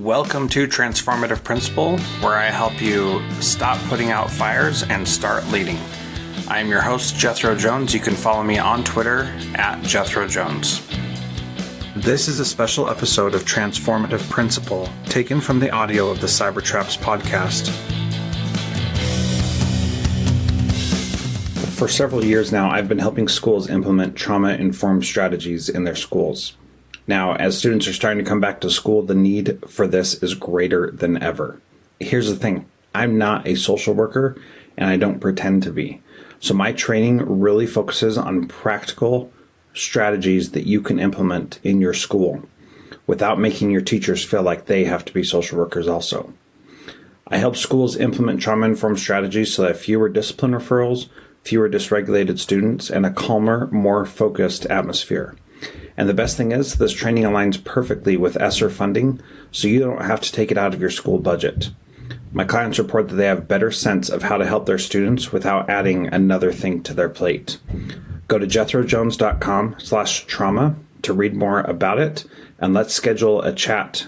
Welcome to Transformative Principle, where I help you stop putting out fires and start leading. I am your host, Jethro Jones. You can follow me on Twitter at Jethro Jones. This is a special episode of Transformative Principle, taken from the audio of the Cybertraps podcast. For several years now, I've been helping schools implement trauma-informed strategies in their schools. Now, as students are starting to come back to school, the need for this is greater than ever. Here's the thing. I'm not a social worker, and I don't pretend to be. So my training really focuses on practical strategies that you can implement in your school without making your teachers feel like they have to be social workers also. I help schools implement trauma-informed strategies so that fewer discipline referrals, fewer dysregulated students, and a calmer, more focused atmosphere. And the best thing is, this training aligns perfectly with ESSER funding, so you don't have to take it out of your school budget. My clients report that they have a better sense of how to help their students without adding another thing to their plate. Go to jethrojones.com/trauma to read more about it, and let's schedule a chat.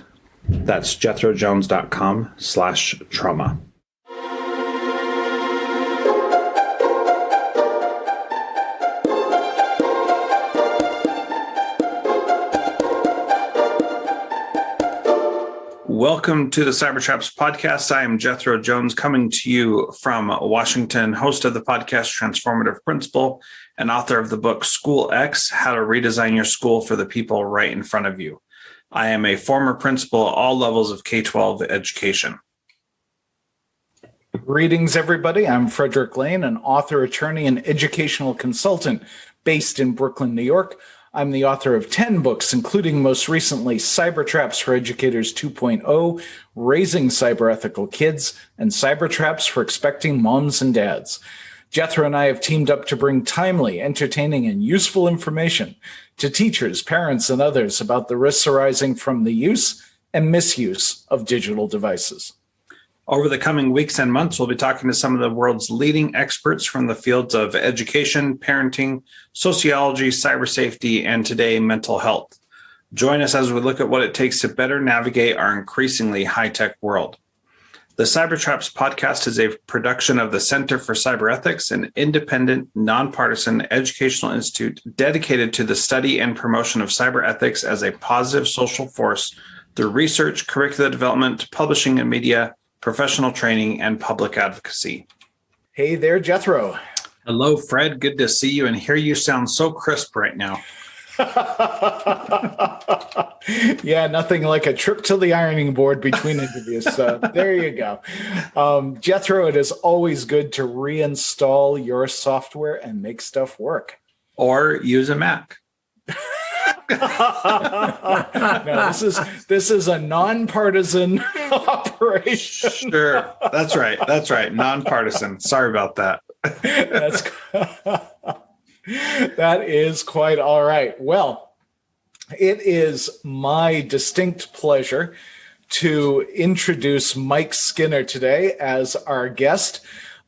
That's jethrojones.com/trauma. Welcome to the Cybertraps podcast. I am Jethro Jones, coming to you from Washington, host of the podcast Transformative Principle, and author of the book School X: How to Redesign Your School for the People Right in Front of You. I am a former principal at all levels of K-12 education. Greetings, everybody. I'm Frederick Lane, an author, attorney, and educational consultant based in Brooklyn, New York. I'm the author of 10 books, including most recently Cybertraps for Educators 2.0, Raising Cyber-Ethical Kids, and Cybertraps for Expecting Moms and Dads. Jethro and I have teamed up to bring timely, entertaining, and useful information to teachers, parents, and others about the risks arising from the use and misuse of digital devices. Over the coming weeks and months, we'll be talking to some of the world's leading experts from the fields of education, parenting, sociology, cyber safety, and today, mental health. Join us as we look at what it takes to better navigate our increasingly high-tech world. The Cybertraps podcast is a production of the Center for Cyber Ethics, an independent, nonpartisan educational institute dedicated to the study and promotion of cyber ethics as a positive social force through research, curricular development, publishing and media, professional training, and public advocacy. Hey there, Jethro. Hello, Fred. Good to see you and hear you. Sound so crisp right now. Yeah, nothing like a trip to the ironing board between interviews. So there you go. Jethro, it is always good to reinstall your software and make stuff work. Or use a Mac. No, this is a nonpartisan operation. Sure. That's right. Nonpartisan. Sorry about that. That is quite all right. Well, it is my distinct pleasure to introduce Mike Skinner today as our guest.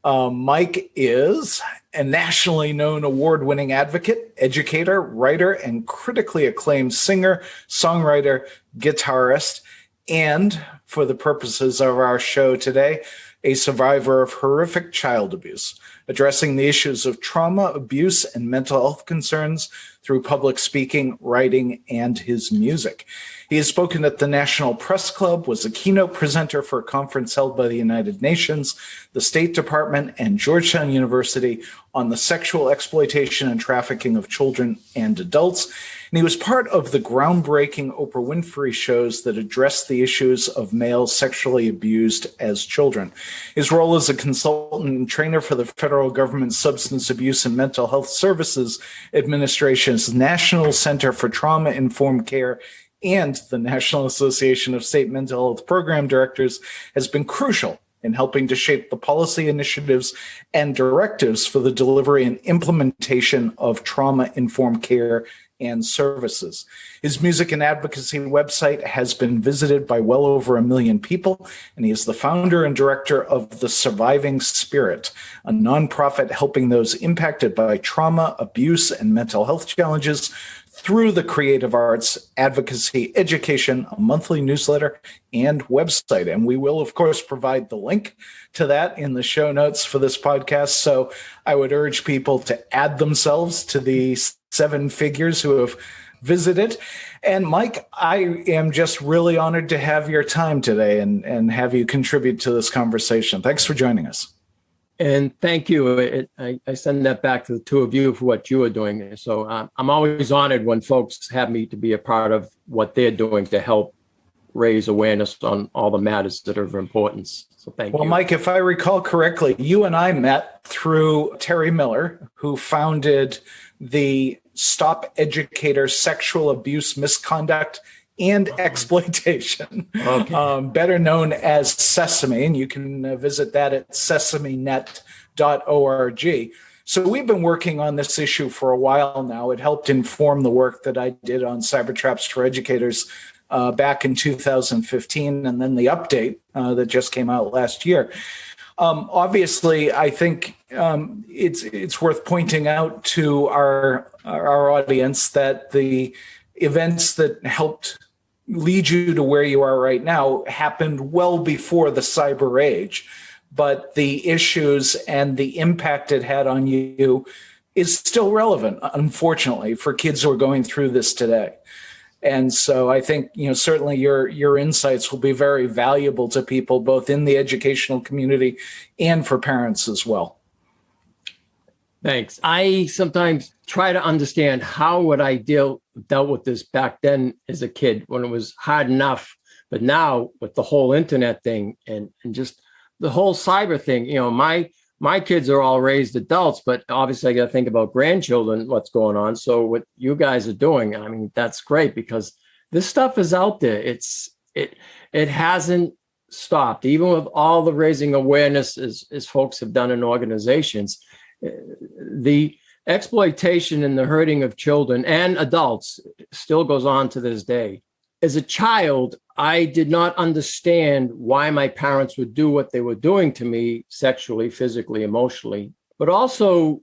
Mike is a nationally known award-winning advocate, educator, writer, and critically acclaimed singer, songwriter, guitarist, and for the purposes of our show today, a survivor of horrific child abuse, addressing the issues of trauma, abuse, and mental health concerns through public speaking, writing, and his music. He has spoken at the National Press Club, was a keynote presenter for a conference held by the United Nations, the State Department, and Georgetown University on the sexual exploitation and trafficking of children and adults. And he was part of the groundbreaking Oprah Winfrey shows that addressed the issues of males sexually abused as children. His role as a consultant and trainer for the federal government's Substance Abuse and Mental Health Services Administration's National Center for Trauma-Informed Care and the National Association of State Mental Health Program Directors has been crucial in helping to shape the policy initiatives and directives for the delivery and implementation of trauma-informed care and services. His music and advocacy website has been visited by well over 1 million people, and he is the founder and director of The Surviving Spirit, a nonprofit helping those impacted by trauma, abuse, and mental health challenges through the creative arts, advocacy, education, a monthly newsletter, and website. And we will, of course, provide the link to that in the show notes for this podcast. So I would urge people to add themselves to the 7 figures who have visited. And Mike, I am just really honored to have your time today and have you contribute to this conversation. Thanks for joining us. And thank you. I send that back to the two of you for what you are doing. So I'm always honored when folks have me to be a part of what they're doing to help raise awareness on all the matters that are of importance. So thank you. Well, Mike, if I recall correctly, you and I met through Terry Miller, who founded the Stop Educator Sexual Abuse, Misconduct, and Exploitation, better known as Sesame. And you can visit that at sesamenet.org. So we've been working on this issue for a while now. It helped inform the work that I did on cyber traps for educators back in 2015, and then the update that just came out last year. Obviously, I think it's worth pointing out to our audience that the events that helped lead you to where you are right now happened well before the cyber age, but the issues and the impact it had on you is still relevant, unfortunately, for kids who are going through this today. And so I think, certainly your insights will be very valuable to people, both in the educational community and for parents as well. Thanks. I sometimes try to understand how would I dealt with this back then as a kid when it was hard enough. But now with the whole internet thing and just the whole cyber thing, my kids are all raised adults, but obviously I got to think about grandchildren, what's going on. So what you guys are doing, I mean, that's great because this stuff is out there. It hasn't stopped, even with all the raising awareness as folks have done in organizations. The exploitation and the hurting of children and adults still goes on to this day. As a child, I did not understand why my parents would do what they were doing to me sexually, physically, emotionally, but also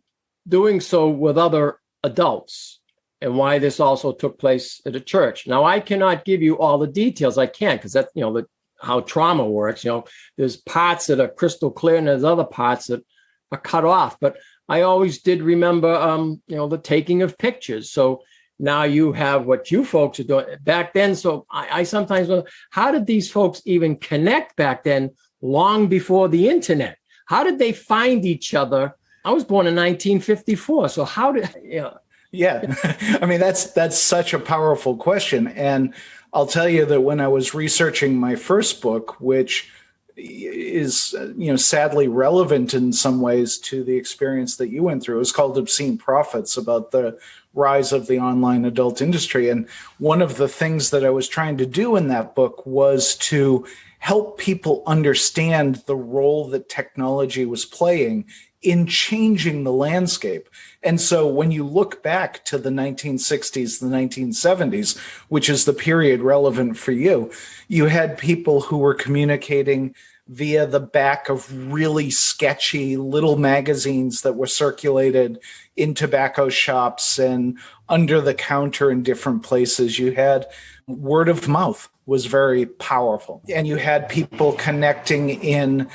doing so with other adults and why this also took place at a church. Now, I cannot give you all the details. I can't because that's, how trauma works. There's parts that are crystal clear and there's other parts that are cut off. But I always did remember, the taking of pictures. So now you have what you folks are doing back then. So I sometimes wonder, how did these folks even connect back then long before the internet? How did they find each other? I was born in 1954. So how did, Yeah, I mean, that's such a powerful question. And I'll tell you that when I was researching my first book, which is, sadly relevant in some ways to the experience that you went through, it was called Obscene Profits, about the rise of the online adult industry. And one of the things that I was trying to do in that book was to help people understand the role that technology was playing in changing the landscape. And so when you look back to the 1960s, the 1970s, which is the period relevant for you, you had people who were communicating via the back of really sketchy little magazines that were circulated in tobacco shops and under the counter in different places. You had word of mouth was very powerful. And you had people connecting in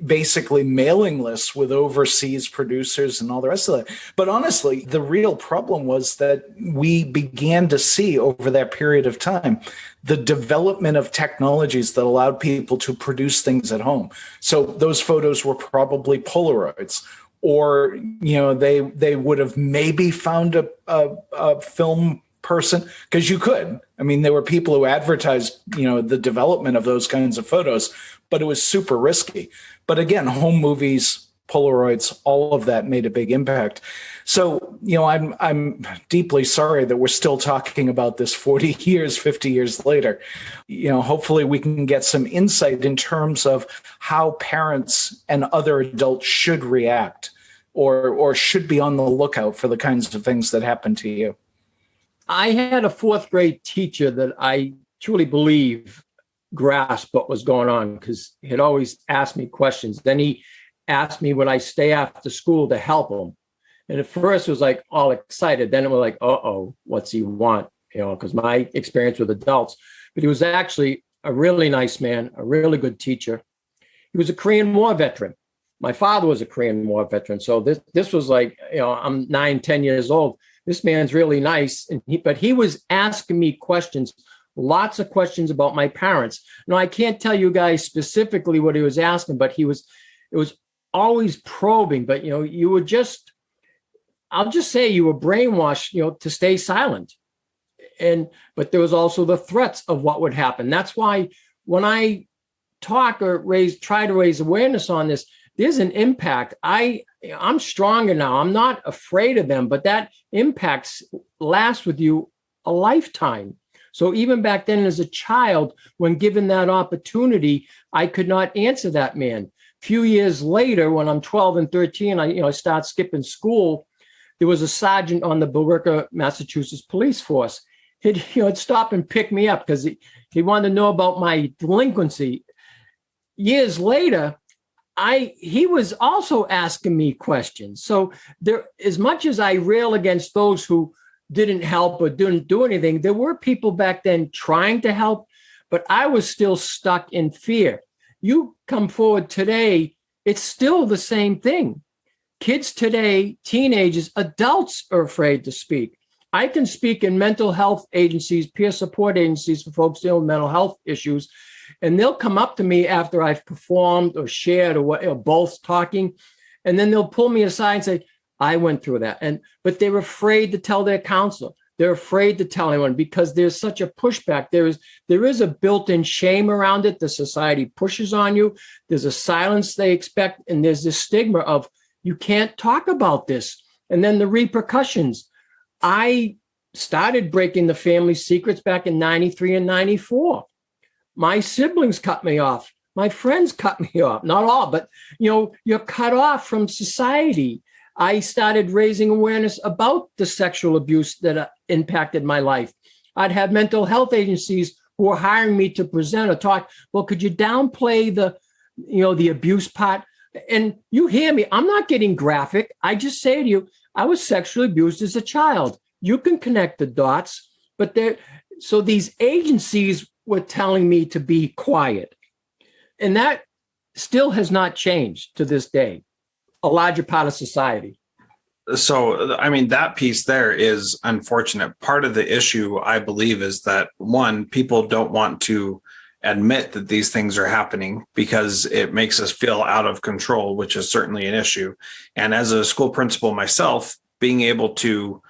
basically mailing lists with overseas producers and all the rest of it. But honestly, the real problem was that we began to see over that period of time the development of technologies that allowed people to produce things at home. So those photos were probably Polaroids, or they would have maybe found a film person, because you could. I mean, there were people who advertised, the development of those kinds of photos, but it was super risky. But again, home movies, Polaroids, all of that made a big impact. So, I'm deeply sorry that we're still talking about this 40 years, 50 years later. Hopefully we can get some insight in terms of how parents and other adults should react or should be on the lookout for the kinds of things that happen to you. I had a fourth grade teacher that I truly believe grasped what was going on, because he'd always ask me questions. Then he asked me would I stay after school to help him. And at first it was like all excited. Then it was like, uh-oh, what's he want? Because my experience with adults, but he was actually a really nice man, a really good teacher. He was a Korean War veteran. My father was a Korean War veteran. So this was like, I'm 9, 10 years old. This man's really nice. But he was asking me questions, lots of questions about my parents. Now, I can't tell you guys specifically what he was asking, but it was always probing. But, you were I'll just say you were brainwashed, to stay silent. But there was also the threats of what would happen. That's why when I talk or try to raise awareness on this, there's an impact. I'm stronger now. I'm not afraid of them, but that impact lasts with you a lifetime. So even back then as a child, when given that opportunity, I could not answer that man. A few years later, when I'm 12 and 13, I start skipping school. There was a sergeant on the Billerica, Massachusetts police force. He'd stop and pick me up because he wanted to know about my delinquency. Years later, he was also asking me questions. So as much as I rail against those who didn't help or didn't do anything, there were people back then trying to help, but I was still stuck in fear. You come forward today, it's still the same thing. Kids today, teenagers, adults are afraid to speak. I can speak in mental health agencies, peer support agencies for folks dealing with mental health issues, and they'll come up to me after I've performed or shared or both talking, and then they'll pull me aside and say, I went through that. But they're afraid to tell their counselor. They're afraid to tell anyone because there's such a pushback. There is a built-in shame around it. The society pushes on you. There's a silence they expect, and there's this stigma of you can't talk about this. And then the repercussions. I started breaking the family secrets back in 93 and 94. My siblings cut me off. My friends cut me off. Not all, but you're cut off from society. I started raising awareness about the sexual abuse that impacted my life. I'd have mental health agencies who were hiring me to present or talk. Well, could you downplay the abuse part? And you hear me, I'm not getting graphic. I just say to you, I was sexually abused as a child. You can connect the dots, so these agencies were telling me to be quiet. And that still has not changed to this day, a larger part of society. So, I mean, that piece there is unfortunate. Part of the issue, I believe, is that, one, people don't want to admit that these things are happening because it makes us feel out of control, which is certainly an issue. And as a school principal myself, being able to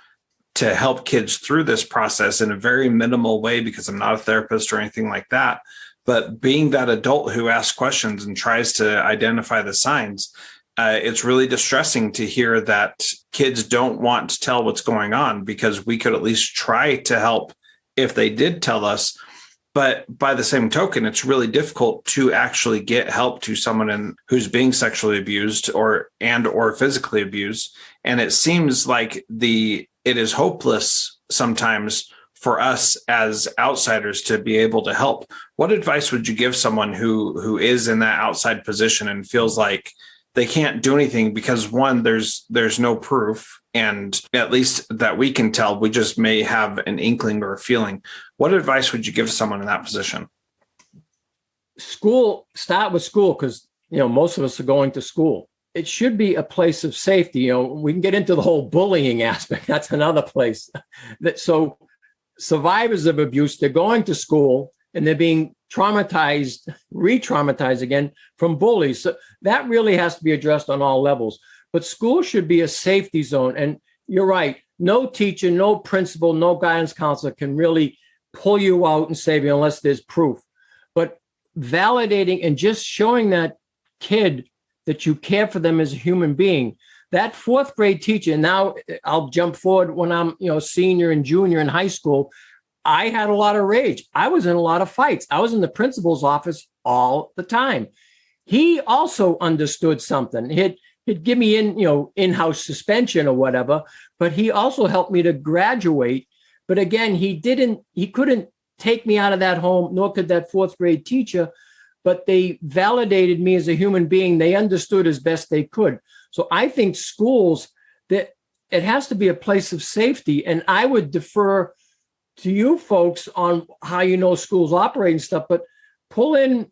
help kids through this process in a very minimal way, because I'm not a therapist or anything like that, but being that adult who asks questions and tries to identify the signs, it's really distressing to hear that kids don't want to tell what's going on, because we could at least try to help if they did tell us. But by the same token, it's really difficult to actually get help to someone who's being sexually abused or physically abused. And it seems like it is hopeless sometimes for us as outsiders to be able to help. What advice would you give someone who is in that outside position and feels like they can't do anything because, one, there's no proof, and at least that we can tell, we just may have an inkling or a feeling. What advice would you give someone in that position? Start with school, because most of us are going to school. It should be a place of safety. We can get into the whole bullying aspect. That's another place. So survivors of abuse, they're going to school and they're being traumatized, re-traumatized again from bullies. So that really has to be addressed on all levels. But school should be a safety zone. And you're right. No teacher, no principal, no guidance counselor can really pull you out and save you unless there's proof. But validating and just showing that kid that you care for them as a human being. That fourth grade teacher, now I'll jump forward when I'm senior and junior in high school, I had a lot of rage. I was in a lot of fights. I was in the principal's office all the time. He also understood something. He'd give me in-house suspension or whatever, but he also helped me to graduate. But again, he couldn't take me out of that home, nor could that fourth grade teacher, but they validated me as a human being. They understood as best they could. So I think schools, that it has to be a place of safety. And I would defer to you folks on how you know schools operate and stuff, but pull in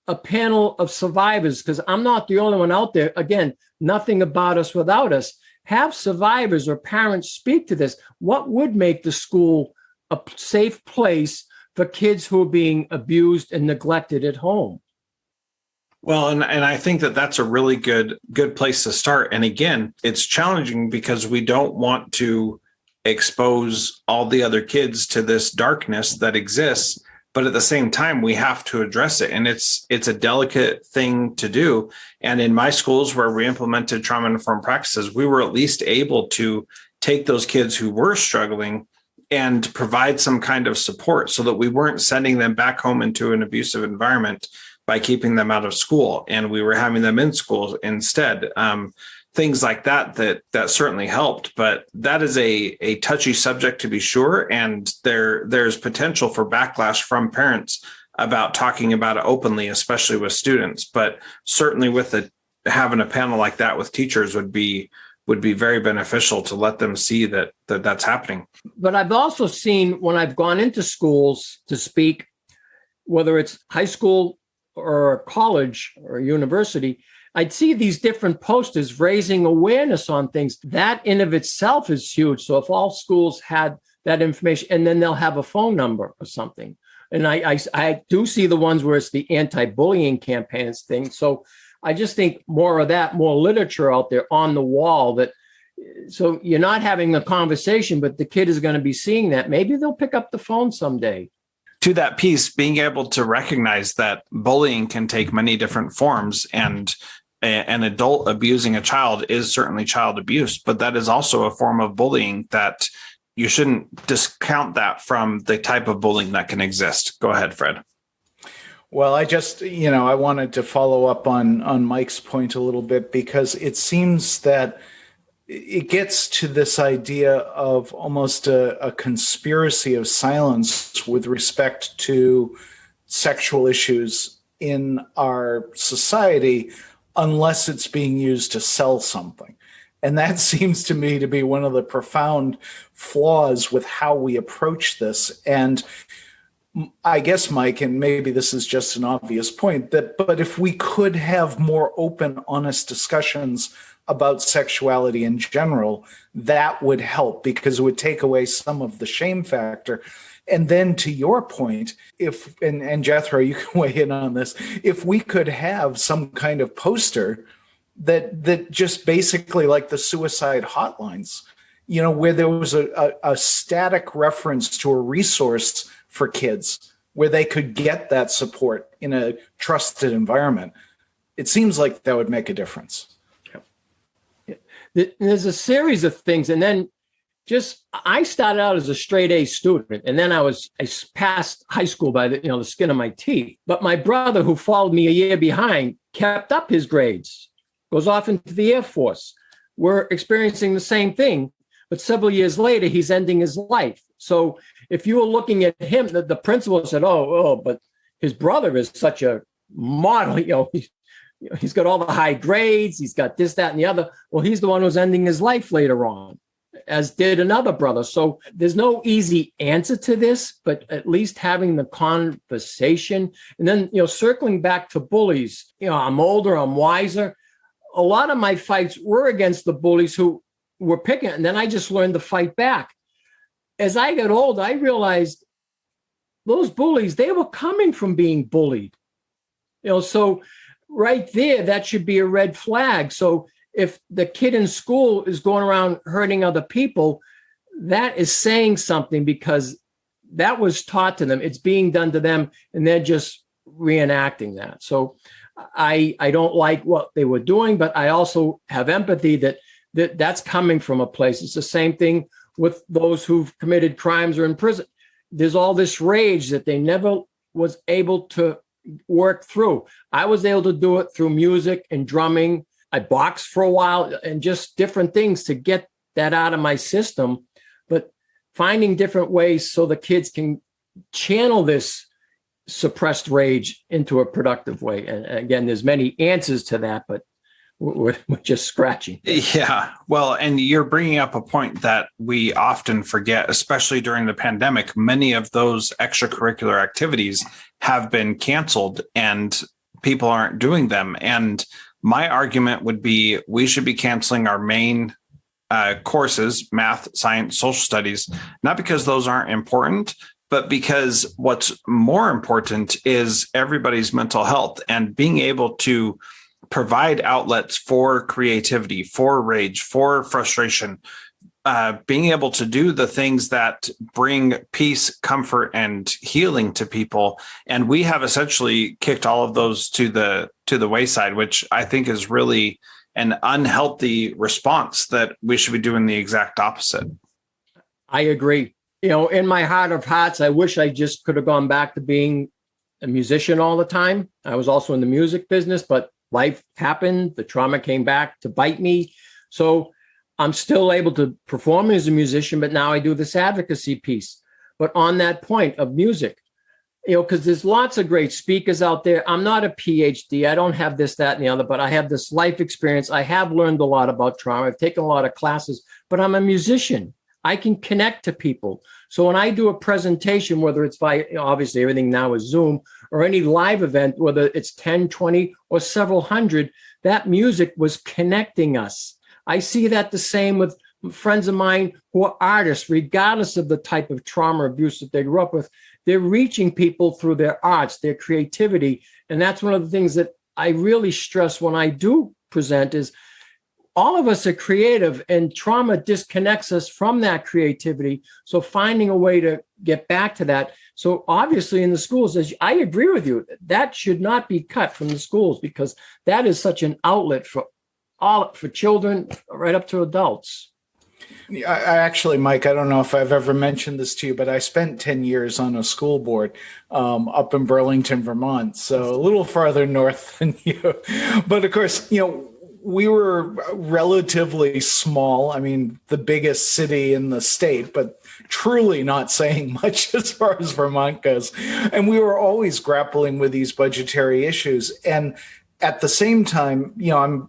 a panel of survivors, because I'm not the only one out there. Again, nothing about us without us. Have survivors or parents speak to this. What would make the school a safe place for kids who are being abused and neglected at home? Well, and I think that that's a really good place to start. And again, it's challenging because we don't want to expose all the other kids to this darkness that exists, but at the same time, we have to address it. And it's a delicate thing to do. And in my schools where we implemented trauma-informed practices, we were at least able to take those kids who were struggling and provide some kind of support so that we weren't sending them back home into an abusive environment by keeping them out of school. And we were having them in school instead. Things like that certainly helped, but that is a touchy subject to be sure. And there's potential for backlash from parents about talking about it openly, especially with students. But certainly having a panel like that with teachers would be very beneficial to let them see that that's happening. But I've also seen when I've gone into schools to speak, whether it's high school or college or university, I'd see these different posters raising awareness on things. That in of itself is huge. So if all schools had that information, and then they'll have a phone number or something. And I do see the ones where it's the anti-bullying campaigns thing. So I just think more of that, more literature out there on the wall so you're not having a conversation, but the kid is going to be seeing that. Maybe they'll pick up the phone someday. To that piece, being able to recognize that bullying can take many different forms, and an adult abusing a child is certainly child abuse, but that is also a form of bullying that you shouldn't discount that from the type of bullying that can exist. Go ahead, Fred. Well, I wanted to follow up on Mike's point a little bit, because it seems that it gets to this idea of almost a conspiracy of silence with respect to sexual issues in our society, unless it's being used to sell something. And that seems to me to be one of the profound flaws with how we approach this. And I guess, Mike, and maybe this is just an obvious point, but if we could have more open, honest discussions about sexuality in general, that would help, because it would take away some of the shame factor. And then to your point, and Jethro, you can weigh in on this, if we could have some kind of poster that just basically like the suicide hotlines, where there was a static reference to a resource for kids where they could get that support in a trusted environment, it seems like that would make a difference. There's a series of things. And then I started out as a straight A student, and then I passed high school by the skin of my teeth. But my brother, who followed me a year behind, kept up his grades, goes off into the Air Force. We're experiencing the same thing, but several years later, he's ending his life. So if you were looking at him, the principal said, but his brother is such a model, he's got all the high grades, he's got this, that, and the other. Well, he's the one who's ending his life later on, as did another brother. So there's no easy answer to this, but at least having the conversation. And then, circling back to bullies, I'm older, I'm wiser. A lot of my fights were against the bullies who were picking, and then I just learned to fight back. As I got older, I realized those bullies, they were coming from being bullied. So right there, that should be a red flag. So if the kid in school is going around hurting other people, that is saying something, because that was taught to them. It's being done to them, and they're just reenacting that. So I don't like what they were doing, but I also have empathy that's coming from a place. It's the same thing with those who've committed crimes or in prison. There's all this rage that they never was able to work through. I was able to do it through music and drumming. I boxed for a while and just different things to get that out of my system. But finding different ways so the kids can channel this suppressed rage into a productive way. And again, there's many answers to that, but we're just scratching. Yeah. Well, and you're bringing up a point that we often forget, especially during the pandemic. Many of those extracurricular activities have been canceled and people aren't doing them. And my argument would be we should be canceling our main courses, math, science, social studies, not because those aren't important, but because what's more important is everybody's mental health and being able to provide outlets for creativity, for rage, for frustration, being able to do the things that bring peace, comfort, and healing to people. And we have essentially kicked all of those to the wayside, which I think is really an unhealthy response that we should be doing the exact opposite. I agree. In my heart of hearts, I wish I just could have gone back to being a musician all the time. I was also in the music business, but life happened. The trauma came back to bite me. So I'm still able to perform as a musician, but now I do this advocacy piece. But on that point of music, because there's lots of great speakers out there. I'm not a PhD. I don't have this, that, and the other, but I have this life experience. I have learned a lot about trauma. I've taken a lot of classes, but I'm a musician. I can connect to people. So when I do a presentation, whether it's by, obviously everything now is Zoom, or any live event, whether it's 10, 20, or several hundred, that music was connecting us. I see that the same with friends of mine who are artists, regardless of the type of trauma or abuse that they grew up with. They're reaching people through their arts, their creativity. And that's one of the things that I really stress when I do present is all of us are creative and trauma disconnects us from that creativity. So finding a way to get back to that. So obviously in the schools, I agree with you, that should not be cut from the schools because that is such an outlet for children right up to adults. I actually, Mike, I don't know if I've ever mentioned this to you, but I spent 10 years on a school board up in Burlington, Vermont, so a little farther north than you. But of course, we were relatively small. I mean, the biggest city in the state, but truly not saying much as far as Vermont goes. And we were always grappling with these budgetary issues. And at the same time,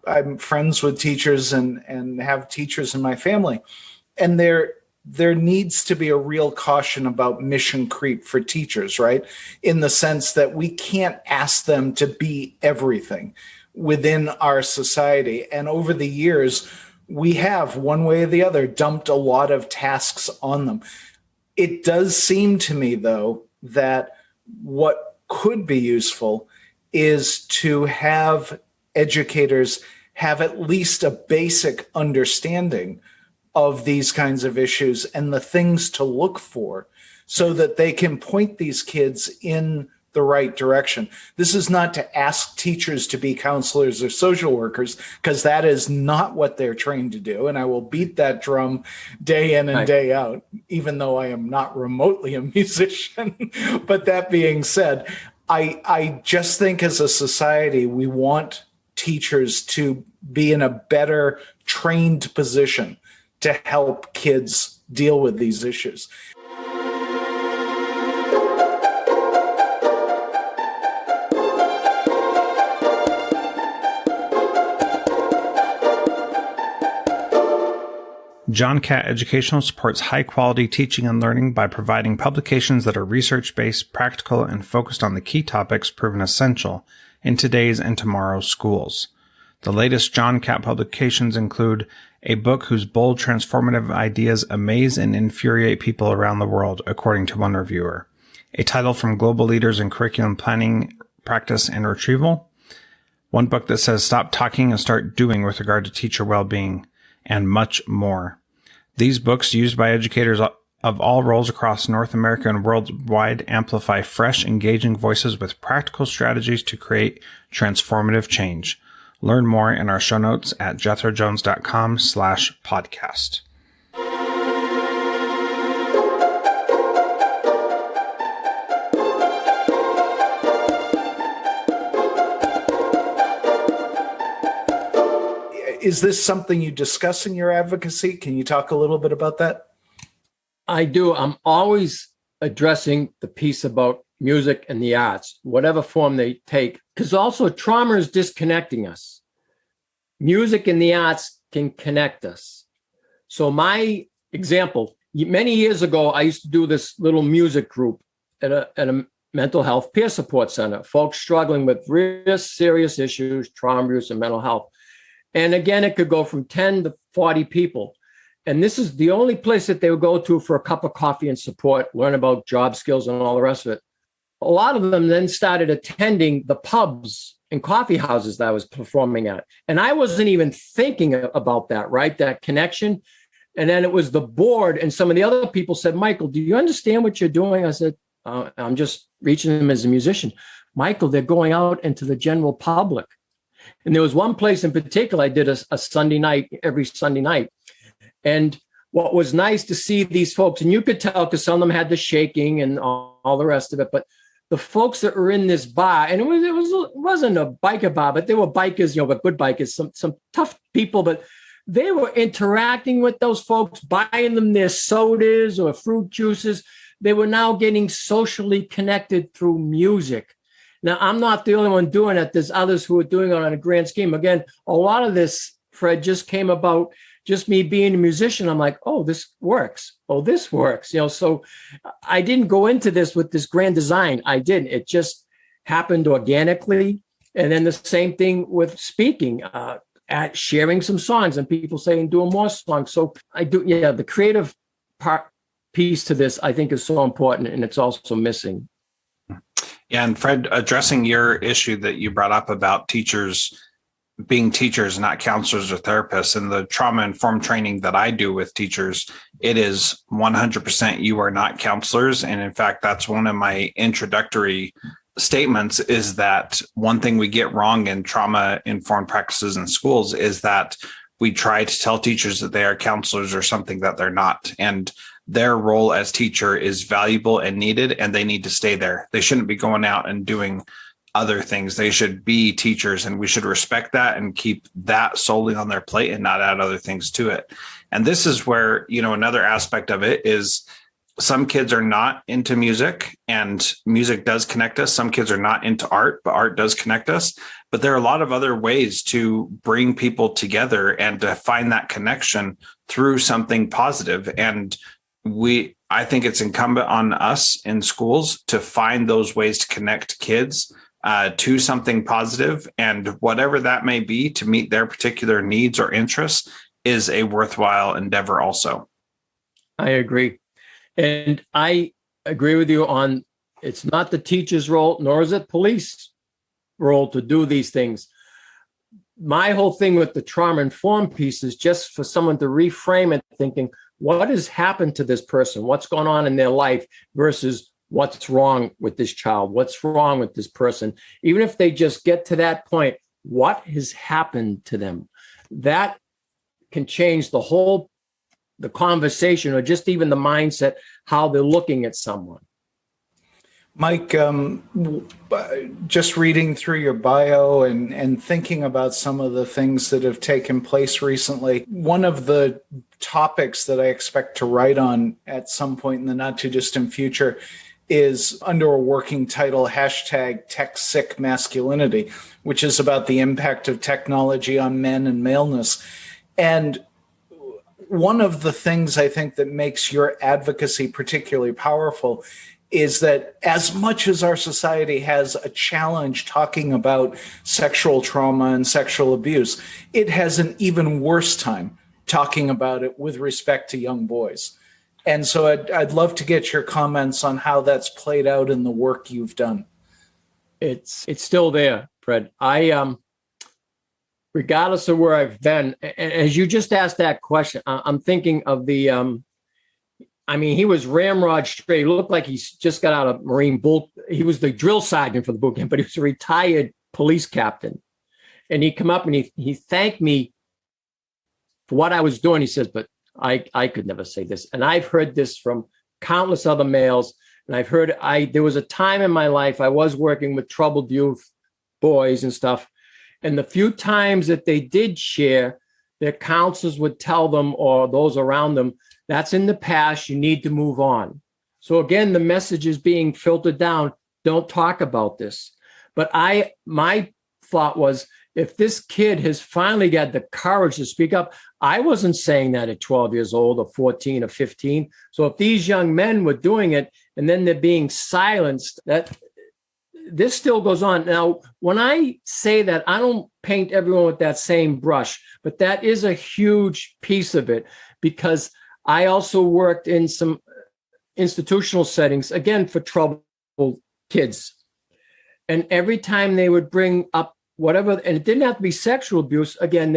I'm friends with teachers and have teachers in my family. And there needs to be a real caution about mission creep for teachers, right? In the sense that we can't ask them to be everything within our society. And over the years, we have, one way or the other, dumped a lot of tasks on them. It does seem to me, though, that what could be useful is to have educators have at least a basic understanding of these kinds of issues and the things to look for so that they can point these kids in the right direction. This is not to ask teachers to be counselors or social workers, because that is not what they're trained to do. And I will beat that drum day in and day out, even though I am not remotely a musician. But that being said, I just think as a society, we want teachers to be in a better trained position to help kids deal with these issues. John Catt Educational supports high-quality teaching and learning by providing publications that are research-based, practical, and focused on the key topics proven essential in today's and tomorrow's schools. The latest John Catt publications include a book whose bold, transformative ideas amaze and infuriate people around the world, according to one reviewer, a title from global leaders in curriculum planning, practice, and retrieval, one book that says stop talking and start doing with regard to teacher well-being, and much more. These books, used by educators of all roles across North America and worldwide, amplify fresh, engaging voices with practical strategies to create transformative change. Learn more in our show notes at jethrojones.com/podcast. Is this something you discuss in your advocacy? Can you talk a little bit about that? I do. I'm always addressing the piece about music and the arts, whatever form they take, because also trauma is disconnecting us. music and the arts can connect us. So my example, many years ago, I used to do this little music group at a mental health peer support center, folks struggling with real serious issues, trauma, abuse, and mental health. And again, it could go from 10 to 40 people. And this is the only place that they would go to for a cup of coffee and support, learn about job skills and all the rest of it. A lot of them then started attending the pubs and coffee houses that I was performing at. And I wasn't even thinking about that, right? That connection. And then it was the board and some of the other people said, Michael, do you understand what you're doing? I said, I'm just reaching them as a musician. Michael, they're going out into the general public. And there was one place in particular, I did a Sunday night, every Sunday night. And what was nice to see these folks, and you could tell because some of them had the shaking and all the rest of it, but the folks that were in this bar, and it wasn't a biker bar, but they were bikers, but good bikers, some tough people, but they were interacting with those folks, buying them their sodas or fruit juices. They were now getting socially connected through music. Now, I'm not the only one doing it. There's others who are doing it on a grand scheme. Again, a lot of this, Fred, just came about just me being a musician. I'm like, oh, this works. Oh, this works. So I didn't go into this with this grand design. I didn't. It just happened organically. And then the same thing with speaking, at sharing some songs and people saying, doing more songs. So I do, the creative piece to this, I think, is so important, and it's also missing. Yeah, and Fred, addressing your issue that you brought up about teachers being teachers, not counselors or therapists, and the trauma-informed training that I do with teachers, it is 100% you are not counselors. And in fact, that's one of my introductory statements, is that one thing we get wrong in trauma-informed practices in schools is that we try to tell teachers that they are counselors or something that they're not. And their role as teacher is valuable and needed, and they need to stay there. They shouldn't be going out and doing other things. They should be teachers, and we should respect that and keep that solely on their plate and not add other things to it. And this is where, another aspect of it is some kids are not into music, and music does connect us. Some kids are not into art, but art does connect us. But there are a lot of other ways to bring people together and to find that connection through something positive. And I think it's incumbent on us in schools to find those ways to connect kids to something positive, and whatever that may be to meet their particular needs or interests is a worthwhile endeavor also. I agree. And I agree with you on, it's not the teacher's role, nor is it police role to do these things. My whole thing with the trauma-informed piece is just for someone to reframe it, thinking, what has happened to this person? What's going on in their life versus what's wrong with this child? What's wrong with this person? Even if they just get to that point, what has happened to them? That can change the conversation, or just even the mindset, how they're looking at someone. Mike, just reading through your bio and thinking about some of the things that have taken place recently, one of the topics that I expect to write on at some point in the not too distant future is under a working title, #TechSickMasculinity, which is about the impact of technology on men and maleness. And one of the things I think that makes your advocacy particularly powerful is that as much as our society has a challenge talking about sexual trauma and sexual abuse, it has an even worse time talking about it with respect to young boys. And so I'd love to get your comments on how that's played out in the work you've done. It's still there, Fred. Regardless of where I've been, and as you just asked that question, I'm thinking of the, he was ramrod straight. He looked like he's just got out of Marine boot. He was the drill sergeant for the boot camp, but he was a retired police captain. And he come up and he thanked me for what I was doing. He says, but I could never say this. And I've heard this from countless other males. And I've heard, there was a time in my life I was working with troubled youth, boys and stuff. And the few times that they did share, their counselors would tell them, or those around them, that's in the past, you need to move on. So again, the message is being filtered down. Don't talk about this. But my thought was, if this kid has finally got the courage to speak up, I wasn't saying that at 12 years old or 14 or 15. So if these young men were doing it and then they're being silenced, that this still goes on. Now, when I say that, I don't paint everyone with that same brush, but that is a huge piece of it, because I also worked in some institutional settings, again, for troubled kids. And every time they would bring up whatever, and it didn't have to be sexual abuse, again,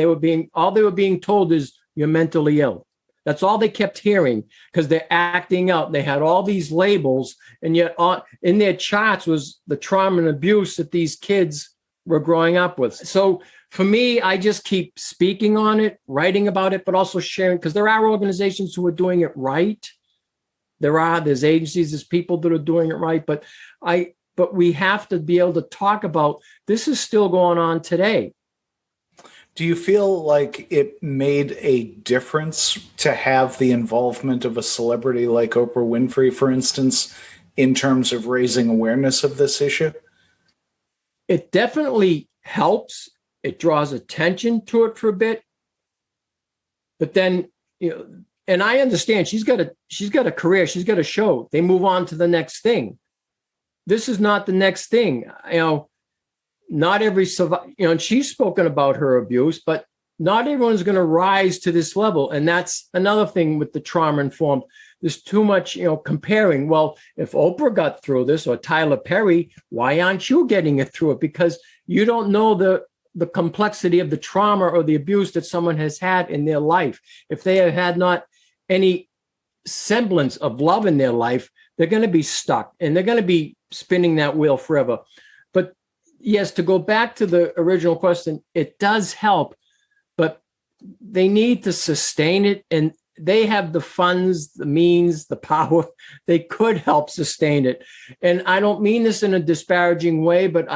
all they were being told is, you're mentally ill. That's all they kept hearing, because they're acting out. They had all these labels, and yet in their charts was the trauma and abuse that these kids were growing up with. So for me, I just keep speaking on it, writing about it, but also sharing, because there are organizations who are doing it right. There's agencies, there's people that are doing it right, but we have to be able to talk about this is still going on today. Do you feel like it made a difference to have the involvement of a celebrity like Oprah Winfrey, for instance, in terms of raising awareness of this issue? It definitely helps. It draws attention to it for a bit. But then, and I understand she's got a career, she's got a show. They move on to the next thing. This is not the next thing. Not every and she's spoken about her abuse, but not everyone's going to rise to this level. And that's another thing with the trauma-informed. There's too much, comparing. Well, if Oprah got through this, or Tyler Perry, why aren't you getting it through it? Because you don't know the complexity of the trauma or the abuse that someone has had in their life. If they have had not any semblance of love in their life, they're going to be stuck, and they're going to be spinning that wheel forever. But yes, to go back to the original question, it does help, but they need to sustain it, and they have the funds, the means, the power. They could help sustain it. And I don't mean this in a disparaging way, but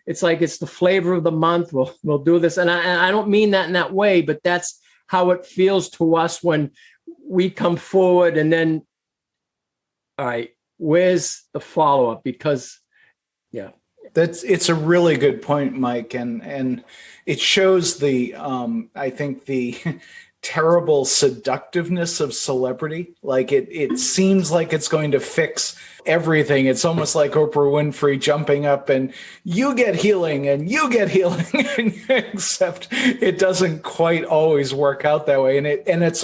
it's like it's the flavor of the month. We'll do this. And I don't mean that in that way, but that's how it feels to us when we come forward and then, all right, where's the follow-up? Because, yeah. It's a really good point, Mike, and it shows I think the terrible seductiveness of celebrity. Like it seems like it's going to fix everything. It's almost like Oprah Winfrey jumping up and you get healing and you get healing, except it doesn't quite always work out that way. And it's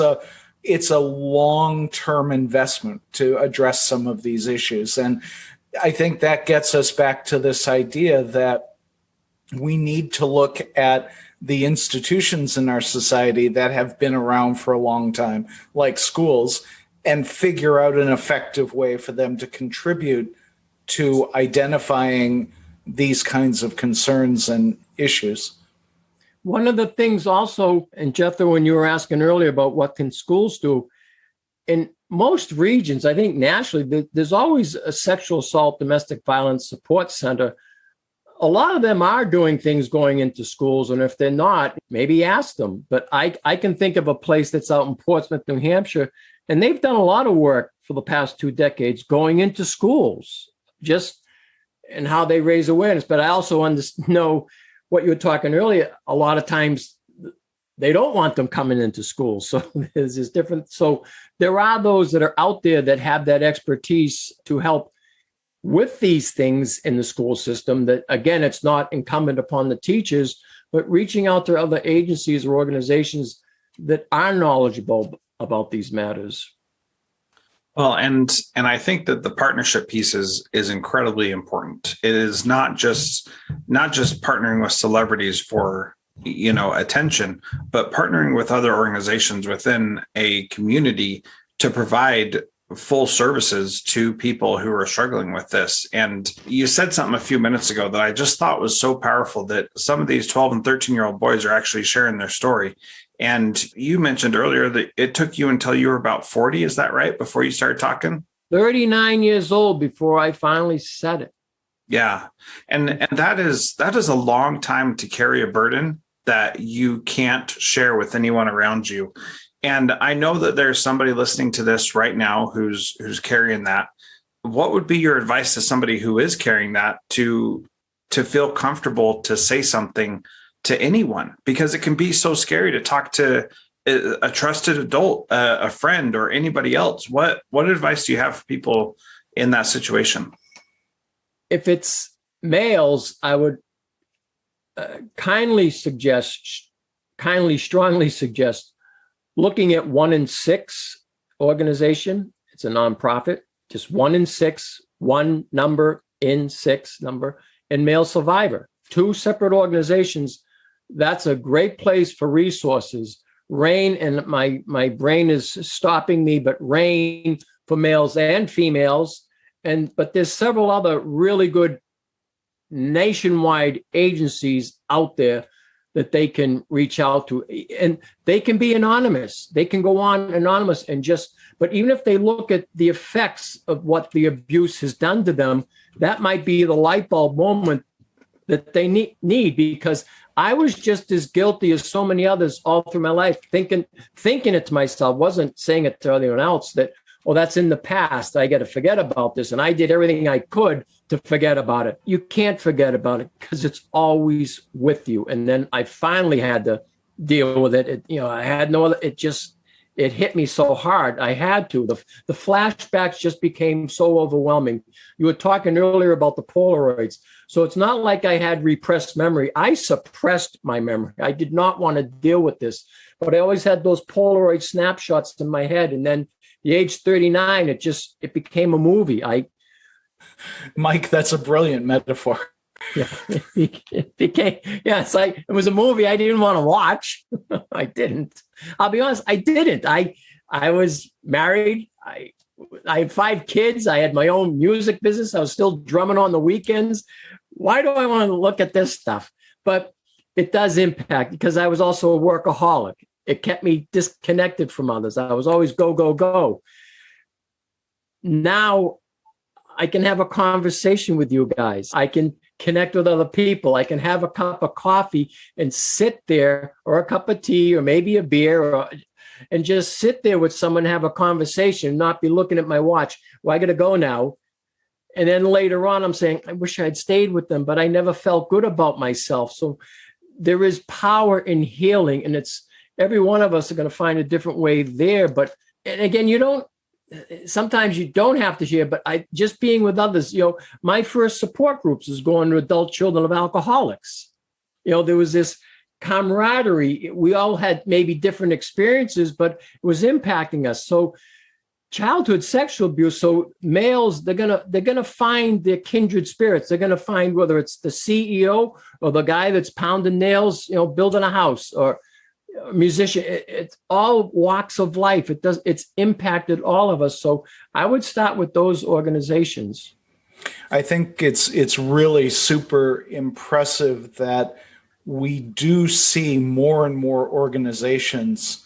a long-term investment to address some of these issues. And I think that gets us back to this idea that we need to look at the institutions in our society that have been around for a long time, like schools, and figure out an effective way for them to contribute to identifying these kinds of concerns and issues. One of the things also, and Jethro, when you were asking earlier about what can schools do, in most regions, I think nationally, there's always a sexual assault, domestic violence support center. A lot of them are doing things going into schools, and if they're not, maybe ask them. But I can think of a place that's out in Portsmouth, New Hampshire, and they've done a lot of work for the past 2 decades going into schools, just and how they raise awareness. But I also know what you were talking earlier. A lot of times they don't want them coming into school. So there's this different. So there are those that are out there that have that expertise to help with these things in the school system, that, again, it's not incumbent upon the teachers, but reaching out to other agencies or organizations that are knowledgeable about these matters. Well, and I think that the partnership piece is incredibly important. It is not just partnering with celebrities for attention, but partnering with other organizations within a community to provide full services to people who are struggling with this. And you said something a few minutes ago that I just thought was so powerful, that some of these 12 and 13-year-old boys are actually sharing their story. And you mentioned earlier that it took you until you were about 40. Is that right? Before you started talking? 39 years old before I finally said it. Yeah. And that is a long time to carry a burden that you can't share with anyone around you. And I know that there's somebody listening to this right now who's carrying that. What would be your advice to somebody who is carrying that to feel comfortable to say something to anyone, because it can be so scary to talk to a trusted adult, a friend, or anybody else. What advice do you have for people in that situation? If it's males, I would strongly suggest looking at 1 in 6 organization. It's a nonprofit, just 1 in 6, one number in 6 number, and Male Survivor, 2 separate organizations. That's a great place for resources. RAIN, and my brain is stopping me, but RAIN for males and females. But there's several other really good nationwide agencies out there that they can reach out to, and they can be anonymous. They can go on anonymous but even if they look at the effects of what the abuse has done to them, that might be the light bulb moment that they need, because I was just as guilty as so many others all through my life, thinking it to myself, wasn't saying it to anyone else, that, oh, that's in the past, I got to forget about this. And I did everything I could to forget about it. You can't forget about it because it's always with you. And then I finally had to deal with it. I had no other, it hit me so hard. I had to. The flashbacks just became so overwhelming. You were talking earlier about the Polaroids. So it's not like I had repressed memory. I suppressed my memory. I did not want to deal with this, but I always had those Polaroid snapshots in my head. And then the age 39, it became a movie. Mike, that's a brilliant metaphor. Yeah, it became, it's like it was a movie I didn't want to watch. I didn't. I'll be honest, I didn't. I was married. I had 5 kids. I had my own music business. I was still drumming on the weekends. Why do I want to look at this stuff? But it does impact, because I was also a workaholic. It kept me disconnected from others. I was always go, go, go. Now I can have a conversation with you guys. I can connect with other people. I can have a cup of coffee and sit there, or a cup of tea, or maybe a beer, and just sit there with someone, have a conversation, not be looking at my watch. Well, I got to go now. And then later on, I'm saying, I wish I'd stayed with them, but I never felt good about myself. So there is power in healing, and every one of us are going to find a different way there. But, and again, sometimes you don't have to share, but just being with others, my first support groups is going to adult children of alcoholics. There was this camaraderie. We all had maybe different experiences, but it was impacting us. So childhood sexual abuse. So males, they're gonna find their kindred spirits. They're gonna find, whether it's the CEO or the guy that's pounding nails, building a house, or musician. It's all walks of life. It's impacted all of us. So I would start with those organizations. I think it's really super impressive that we do see more and more organizations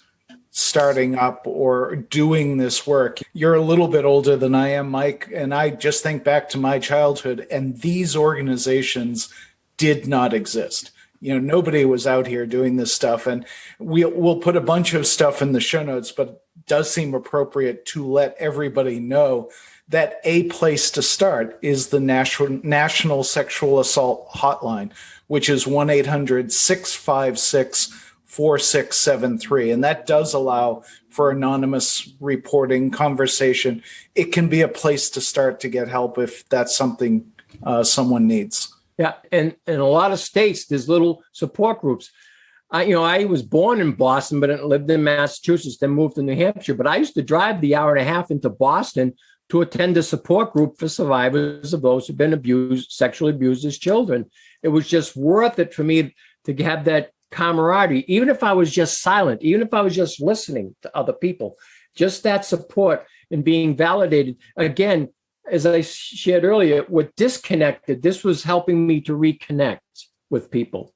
starting up or doing this work. You're a little bit older than I am, Mike, and I just think back to my childhood, and these organizations did not exist. Nobody was out here doing this stuff, and we'll put a bunch of stuff in the show notes, but it does seem appropriate to let everybody know that a place to start is the National Sexual Assault Hotline, which is 1-800-656-4673. And that does allow for anonymous reporting, conversation. It can be a place to start to get help if that's something someone needs. Yeah, and in a lot of states, there's little support groups. I was born in Boston, but I lived in Massachusetts, then moved to New Hampshire. But I used to drive the hour and a half into Boston to attend a support group for survivors of those who've been sexually abused as children. It was just worth it for me to have that camaraderie, even if I was just silent, even if I was just listening to other people, just that support and being validated. Again, as I shared earlier, we're disconnected. This was helping me to reconnect with people.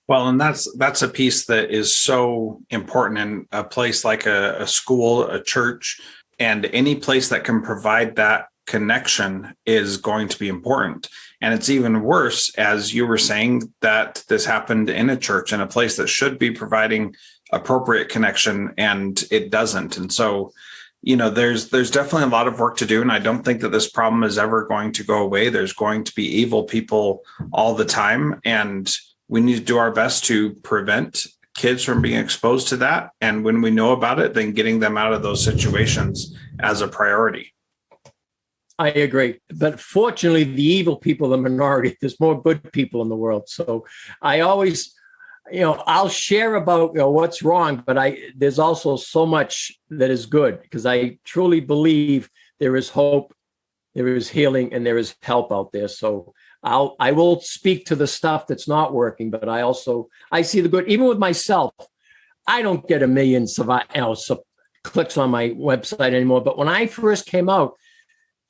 Well, and that's a piece that is so important in a place like a school, a church, and any place that can provide that connection is going to be important. And it's even worse, as you were saying, that this happened in a church, in a place that should be providing appropriate connection, and it doesn't. And so, there's definitely a lot of work to do. And I don't think that this problem is ever going to go away. There's going to be evil people all the time. And we need to do our best to prevent kids from being exposed to that. And when we know about it, then getting them out of those situations as a priority. I agree. But fortunately, the evil people are the minority. There's more good people in the world. So I always, I'll share about what's wrong, but there's also so much that is good, because I truly believe there is hope, there is healing, and there is help out there. So I will speak to the stuff that's not working, but I see the good. Even with myself, I don't get a million clicks on my website anymore. But when I first came out,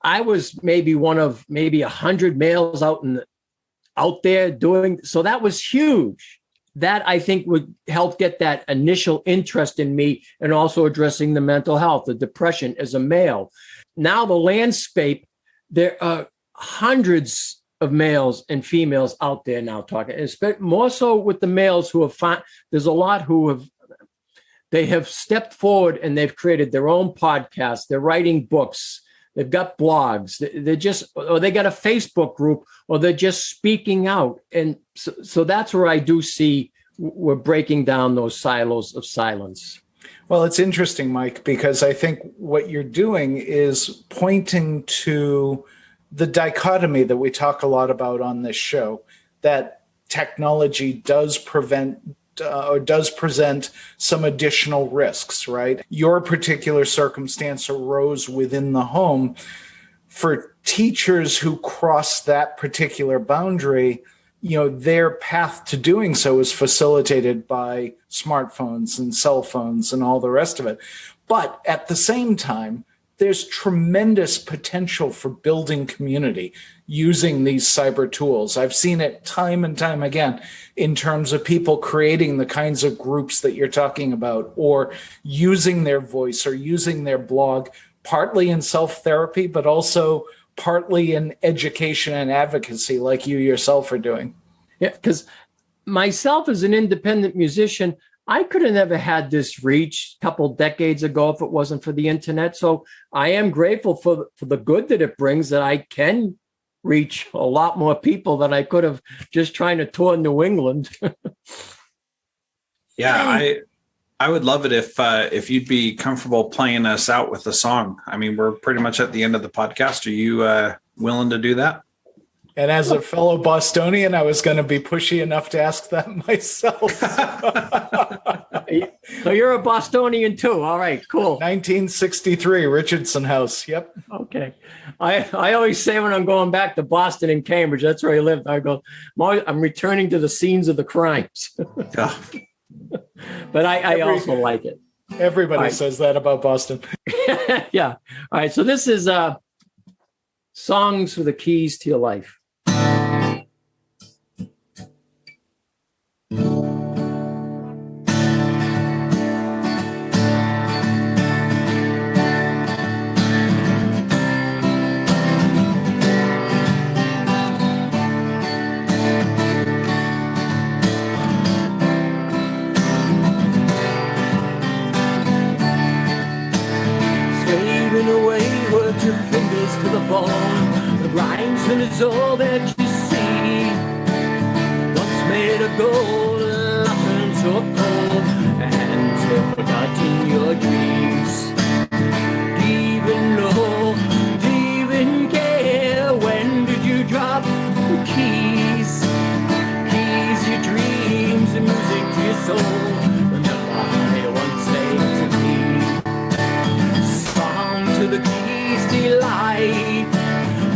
I was maybe one of 100 males out there doing. So that was huge. That I think would help get that initial interest in me, and also addressing the mental health, the depression as a male. Now the landscape, there are hundreds of males and females out there now talking, more so with the males who have found, there's a lot who have stepped forward and they've created their own podcasts, they're writing books, they've got blogs, or they got a Facebook group, or they're just speaking out. And so that's where I do see we're breaking down those silos of silence. Well, it's interesting, Mike, because I think what you're doing is pointing to the dichotomy that we talk a lot about on this show, that technology does present some additional risks, right? Your particular circumstance arose within the home. For teachers who cross that particular boundary, their path to doing so is facilitated by smartphones and cell phones and all the rest of it. But at the same time, there's tremendous potential for building community using these cyber tools. I've seen it time and time again in terms of people creating the kinds of groups that you're talking about, or using their voice or using their blog, partly in self-therapy, but also partly in education and advocacy, like you yourself are doing. Yeah, because myself as an independent musician, I could have never had this reach a couple decades ago if it wasn't for the internet. So I am grateful for the good that it brings, that I can reach a lot more people than I could have just trying to tour New England. Yeah, I would love it if you'd be comfortable playing us out with a song. I mean, we're pretty much at the end of the podcast. Are you willing to do that? And as a fellow Bostonian, I was going to be pushy enough to ask that myself. So you're a Bostonian too. All right, cool. 1963, Richardson House. Yep. Okay. I always say when I'm going back to Boston and Cambridge, that's where I lived, I go, I'm returning to the scenes of the crimes. But I also like it. Everybody says that about Boston. Yeah. All right. So this is Songs for the Keys to Your Life. To the bone, the grindstone is all that you see. Once made of gold, nothing so cold, and still forgotten your dreams. Do you even know? Do you even care? When did you drop the keys? Keys, your dreams, and music to your soul. Remember I once sang to me. Song to the keys to your life.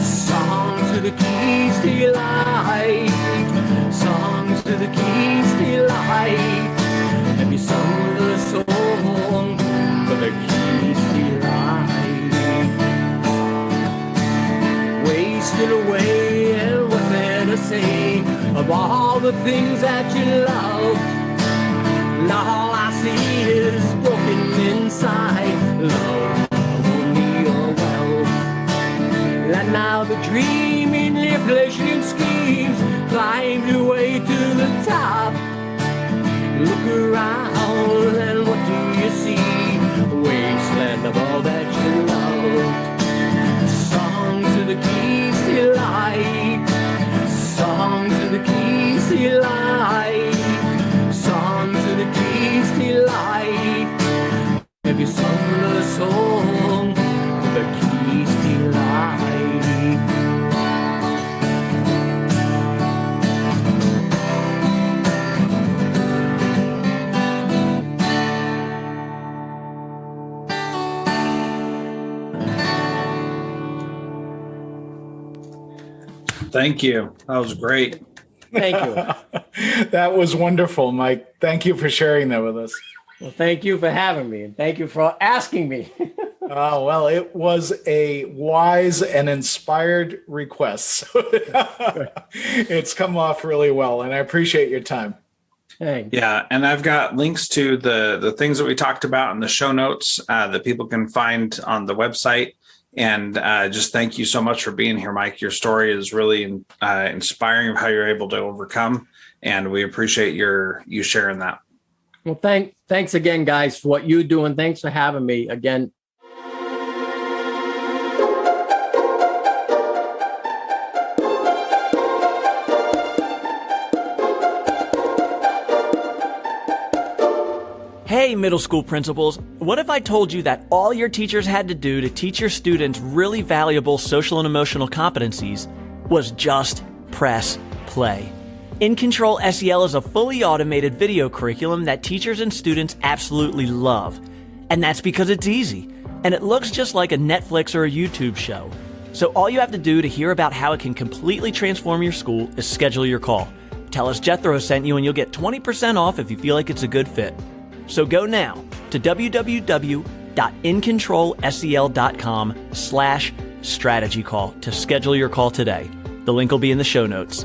Songs to the keys to your life. Songs to the keys to your life. Have you sung the song for the keys to your life? Wasted away, and what's there to say of all the things that you love? Now all I see is broken inside love. And now the dreaming, inflation schemes climb your way to the top. Look around and what do you see? A wasteland of all that you love. Songs to the keys to your life. Songs to the keys to your life. Thank you. That was great. Thank you. That was wonderful, Mike. Thank you for sharing that with us. Well, thank you for having me, and thank you for asking me. Oh, well, it was a wise and inspired request. So it's come off really well, and I appreciate your time. Thanks. Yeah, and I've got links to the things that we talked about in the show notes that people can find on the website. And just thank you so much for being here, Mike. Your story is really inspiring of how you're able to overcome, and we appreciate you sharing that. Well, thanks again, guys, for what you do, and thanks for having me again. Hey, middle school principals, what if I told you that all your teachers had to do to teach your students really valuable social and emotional competencies was just press play? In Control SEL is a fully automated video curriculum that teachers and students absolutely love. And that's because it's easy, and it looks just like a Netflix or a YouTube show. So all you have to do to hear about how it can completely transform your school is schedule your call. Tell us Jethro sent you and you'll get 20% off if you feel like it's a good fit. So go now to www.incontrolsel.com/strategy call to schedule your call today. The link will be in the show notes.